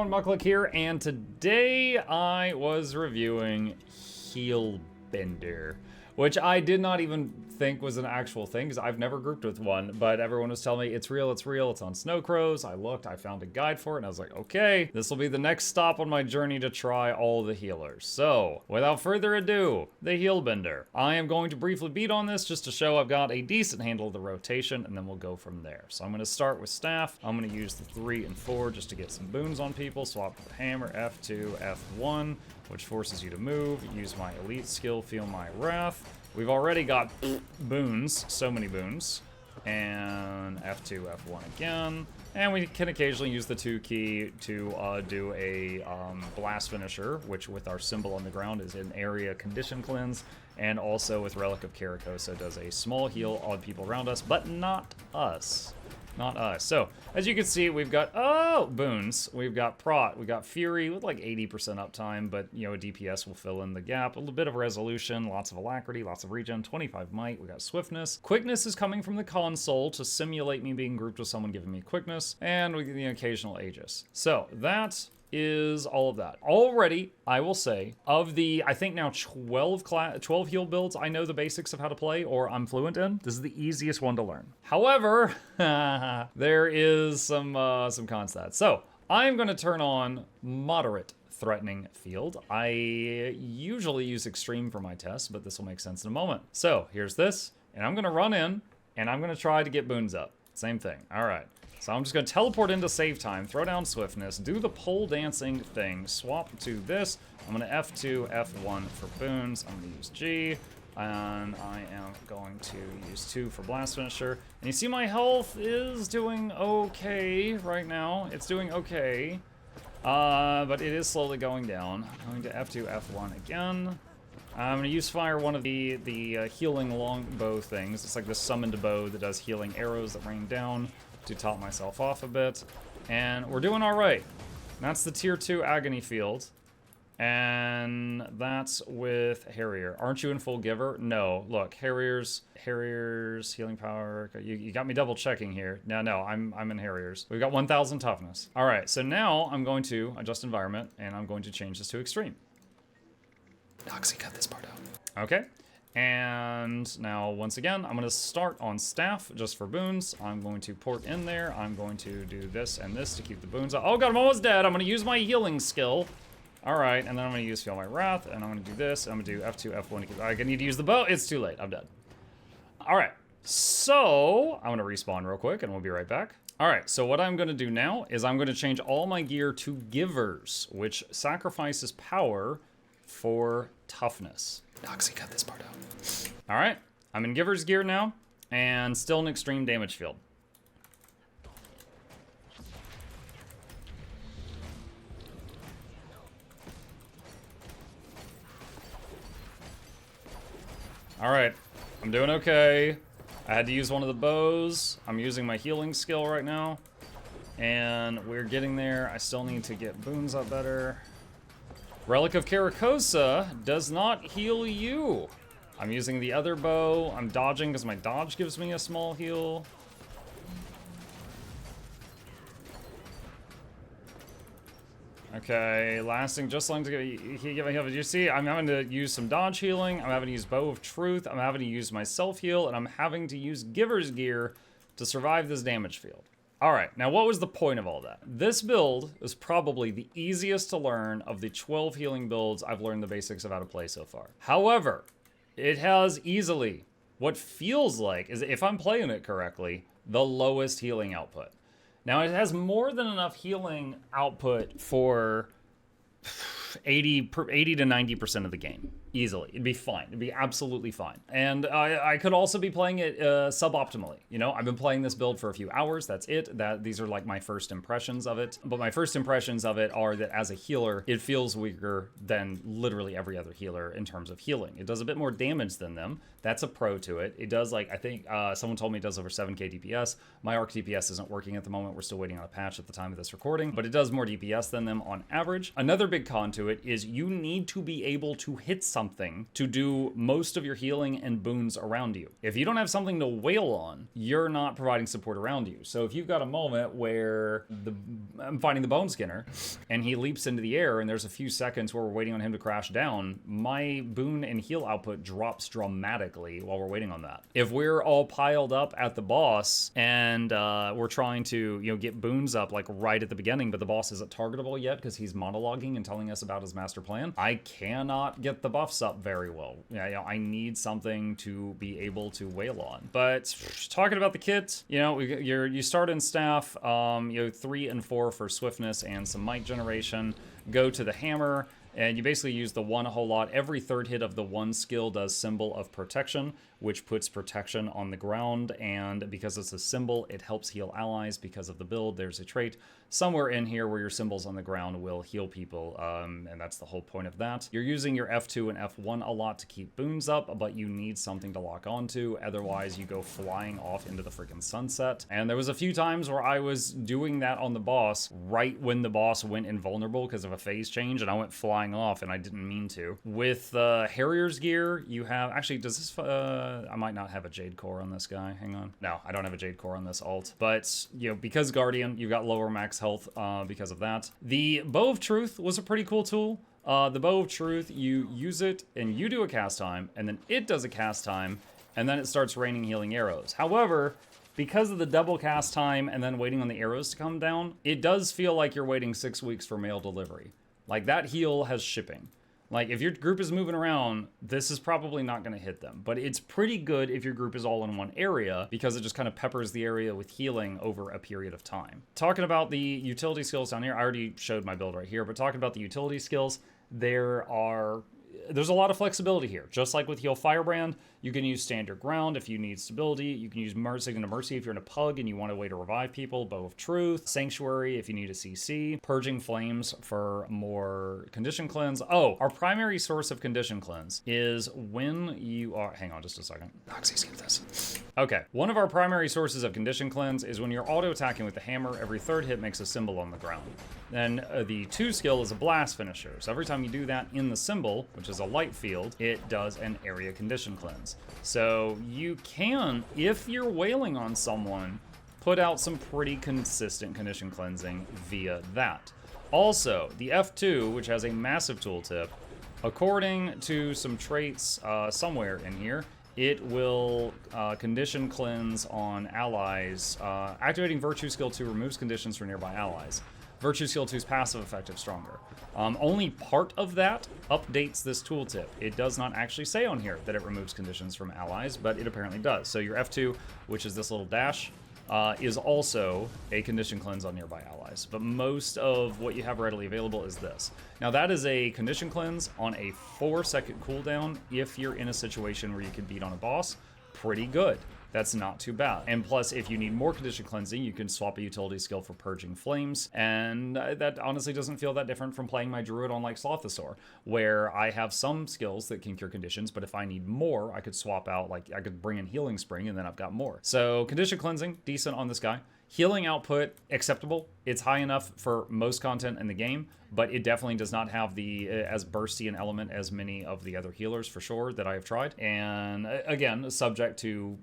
everyone, Muckluck here, and today I was reviewing WILLBENDER, which I did not even think was an actual thing because I've never grouped with one, but everyone was telling me it's real, it's on Snow Crows. I looked, I found a guide for it, and I was like, okay, this will be the next stop on my journey to try all the healers. So, without further ado, the WILLBENDER. I am going to briefly beat on this just to show I've got a decent handle of the rotation, and then we'll go from there. So I'm going to start with staff. I'm going to use the 3 and 4 just to get some boons on people. Swap the hammer, F2, F1, which forces you to move. Use my elite skill, Feel My Wrath. We've already got boons, so many boons. And F2, F1 again. And we can occasionally use the 2 key to do a blast finisher, which with our symbol on the ground is an area condition cleanse. And also with Relic of Caracosa does a small heal on people around us, but not us. Not us. So, as you can see, we've got, boons. We've got Prot. We've got Fury with like 80% uptime, but, you know, a DPS will fill in the gap. A little bit of resolution, lots of alacrity, lots of regen, 25 might. We got Swiftness. Quickness is coming from the console to simulate me being grouped with someone giving me quickness, and we get the occasional Aegis. So, that is all of that. Already, I will say, of the, I think now 12 heal builds I know the basics of how to play, or I'm fluent in, this is the easiest one to learn. However, there is some cons to that. So, I'm gonna turn on moderate threatening field. I usually use extreme for my tests, but this will make sense in a moment. So, here's this, and I'm gonna run in, and I'm gonna try to get boons up. Same thing, all right. So I'm just going to teleport into save time, throw down swiftness, do the pole dancing thing, swap to this. I'm going to F2, F1 for boons. I'm going to use G, and I am going to use 2 for blast finisher. And you see my health is doing okay right now. It's doing okay, but it is slowly going down. I'm going to F2, F1 again. I'm going to use fire one of the healing longbow things. It's like the summoned bow that does healing arrows that rain down to top myself off a bit. And we're doing all right. That's the tier 2 agony field. And that's with Harrier. Aren't you in full giver? No. Look, Harrier's healing power. You got me double checking here. No, I'm in Harrier's. We've got 1000 toughness. All right, so now I'm going to adjust environment and I'm going to change this to extreme. Noxxi, cut this part out. Okay. And now, once again, I'm going to start on staff just for boons. I'm going to port in there. I'm going to do this and this to keep the boons up. Oh god, I'm almost dead. I'm going to use my healing skill. All right, and then I'm going to use Feel My Wrath, and I'm going to do this. I'm going to do F2, F1. I need to use the bow. It's too late. I'm dead. All right, so I'm going to respawn real quick, and we'll be right back. All right, so what I'm going to do now is I'm going to change all my gear to Givers, which sacrifices power for toughness. Noxxi, cut this part out. All right, I'm in Giver's gear now, and still an extreme damage field. All right, I'm doing okay. I had to use one of the bows. I'm using my healing skill right now, and we're getting there. I still need to get boons up better. Relic of Caracosa does not heal you. I'm using the other bow. I'm dodging because my dodge gives me a small heal. Okay, lasting just long to give a heal. Did you see? I'm having to use some dodge healing. I'm having to use Bow of Truth. I'm having to use my self heal, and I'm having to use Giver's gear to survive this damage field. All right, now what was the point of all that? This build is probably the easiest to learn of the 12 healing builds I've learned the basics of how to play so far. However, it has easily what feels like, is if I'm playing it correctly, the lowest healing output. Now it has more than enough healing output for 80 to 90% of the game. Easily. It'd be fine. It'd be absolutely fine. And I could also be playing it suboptimally. You know, I've been playing this build for a few hours. That's it. These are like my first impressions of it. But my first impressions of it are that as a healer, it feels weaker than literally every other healer in terms of healing. It does a bit more damage than them. That's a pro to it. It does, like, I think someone told me it does over 7k DPS. My arc DPS isn't working at the moment. We're still waiting on a patch at the time of this recording. But it does more DPS than them on average. Another big con to to it is you need to be able to hit something to do most of your healing and boons around you. If you don't have something to wail on, you're not providing support around you. So if you've got a moment where I'm fighting the Bone Skinner and he leaps into the air and there's a few seconds where we're waiting on him to crash down, my boon and heal output drops dramatically while we're waiting on that. If we're all piled up at the boss and we're trying to, get boons up like right at the beginning, but the boss isn't targetable yet because he's monologuing and telling us about his master plan, I cannot get the buffs up very well. I need something to be able to wail on. But talking about the kit, you start in staff, 3 and 4 for swiftness and some might generation. Go to the hammer, and you basically use the 1 a whole lot. Every third hit of the 1 skill does Symbol of Protection, which puts protection on the ground, and because it's a symbol, it helps heal allies. Because of the build, there's a trait somewhere in here where your symbols on the ground will heal people, and that's the whole point of that. You're using your F2 and F1 a lot to keep boons up, but you need something to lock onto, otherwise you go flying off into the freaking sunset. And there was a few times where I was doing that on the boss right when the boss went invulnerable because of a phase change, and I went flying off, and I didn't mean to. With Harrier's gear, you have... Actually, does this... I might not have a Jade Core on this guy. Hang on. No, I don't have a Jade Core on this alt. But, because Guardian, you've got lower max health because of that. The Bow of Truth was a pretty cool tool. The Bow of Truth, you use it, and you do a cast time, and then it does a cast time, and then it starts raining healing arrows. However, because of the double cast time and then waiting on the arrows to come down, it does feel like you're waiting 6 weeks for mail delivery. Like, that heal has shipping. Like, if your group is moving around, this is probably not going to hit them. But it's pretty good if your group is all in one area, because it just kind of peppers the area with healing over a period of time. Talking about the utility skills down here, I already showed my build right here, but talking about the utility skills, there's a lot of flexibility here. Just like with Heal Firebrand, you can use Stand Your Ground if you need stability. You can use Signal to Mercy if you're in a pug and you want a way to revive people. Bow of Truth. Sanctuary if you need a CC. Purging Flames for more Condition Cleanse. Oh, our primary source of Condition Cleanse is when you are... Hang on just a second. Noxxi, skip this. Okay, one of our primary sources of Condition Cleanse is when you're auto-attacking with the hammer, every third hit makes a symbol on the ground. Then the 2 skill is a blast finisher. So every time you do that in the symbol, which is a light field, it does an area condition cleanse. So you can, if you're wailing on someone, put out some pretty consistent condition cleansing via that. Also, the F2, which has a massive tooltip, according to some traits somewhere in here, it will condition cleanse on allies. Activating Virtue Skill 2 removes conditions for nearby allies. Virtue Skill 2's passive effective stronger. Only part of that updates this tooltip. It does not actually say on here that it removes conditions from allies, but it apparently does. So your F2, which is this little dash, is also a condition cleanse on nearby allies. But most of what you have readily available is this. Now that is a condition cleanse on a 4-second cooldown if you're in a situation where you can beat on a boss. Pretty good. That's not too bad. And plus, if you need more condition cleansing, you can swap a utility skill for Purging Flames. And that honestly doesn't feel that different from playing my Druid on like Slothosaur, where I have some skills that can cure conditions, but if I need more, I could swap out, like I could bring in Healing Spring and then I've got more. So condition cleansing, decent on this guy. Healing output, acceptable. It's high enough for most content in the game, but it definitely does not have the as bursty an element as many of the other healers for sure that I have tried. And again, subject to,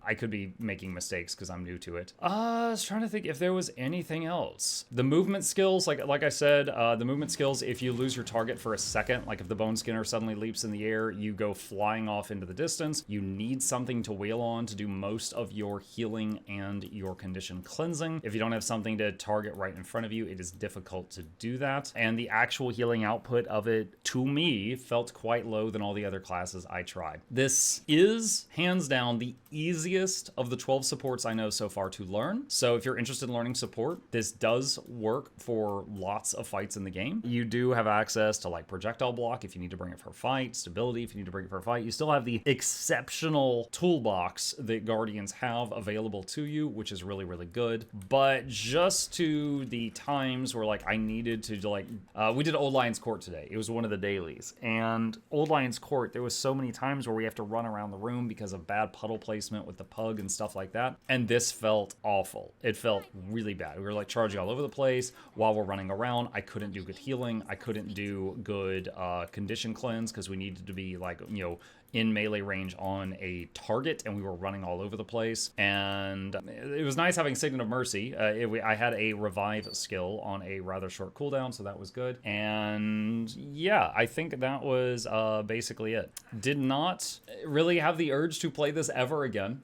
I could be making mistakes because I'm new to it. I was trying to think if there was anything else. The movement skills, like I said, the movement skills, if you lose your target for a second, like if the Bone Skinner suddenly leaps in the air, you go flying off into the distance. You need something to wail on to do most of your healing and your condition cleansing. If you don't have something to target right in front of you, it is difficult to do that. And the actual healing output of it, to me, felt quite low than all the other classes I tried. This is, hands down, the easiest of the 12 supports I know so far to learn. So if you're interested in learning support, this does work for lots of fights in the game. You do have access to like projectile block if you need to bring it for a fight, stability if you need to bring it for a fight. You still have the exceptional toolbox that Guardians have available to you, which is really, really good. But just to to the times where like I needed to like, we did Old Lion's Court today. It was one of the dailies, and Old Lion's Court, there was so many times where we have to run around the room because of bad puddle placement with the pug and stuff like that. And this felt awful. It felt really bad. We were like charging all over the place while we're running around. I couldn't do good healing. I couldn't do good condition cleanse because we needed to be like, you know, in melee range on a target, and we were running all over the place. And it was nice having Signet of Mercy. I had a revive skill on a rather short cooldown, so that was good. And yeah, I think that was basically it. Did not really have the urge to play this ever again.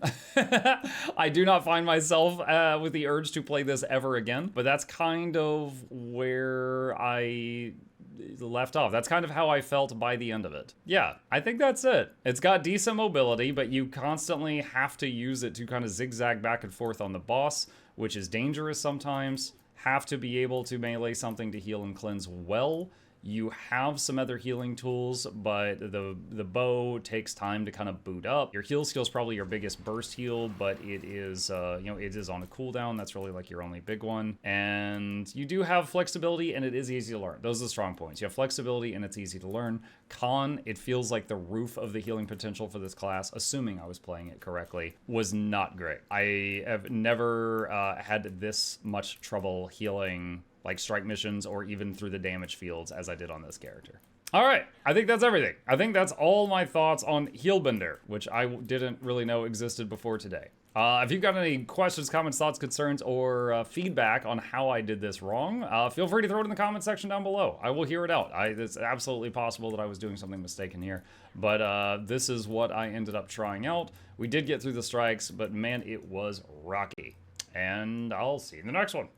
I do not find myself with the urge to play this ever again, but that's kind of where I left off. That's kind of how I felt by the end of it. Yeah, I think that's it. It's got decent mobility, but you constantly have to use it to kind of zigzag back and forth on the boss, which is dangerous sometimes. Have to be able to melee something to heal and cleanse well. You have some other healing tools, but the bow takes time to kind of boot up. Your heal skill is probably your biggest burst heal, but it is, you know, it is on a cooldown. That's really like your only big one. And you do have flexibility, and it is easy to learn. Those are the strong points. You have flexibility, and it's easy to learn. Con, it feels like the roof of the healing potential for this class, assuming I was playing it correctly, was not great. I have never had this much trouble healing like strike missions or even through the damage fields as I did on this character. All right, I think that's everything. I think that's all my thoughts on WILLBENDER, which I didn't really know existed before today. If you've got any questions, comments, thoughts, concerns, or feedback on how I did this wrong, feel free to throw it in the comment section down below. I will hear it out. It's absolutely possible that I was doing something mistaken here, but this is what I ended up trying out. We did get through the strikes, but man, it was rocky. And I'll see you in the next one.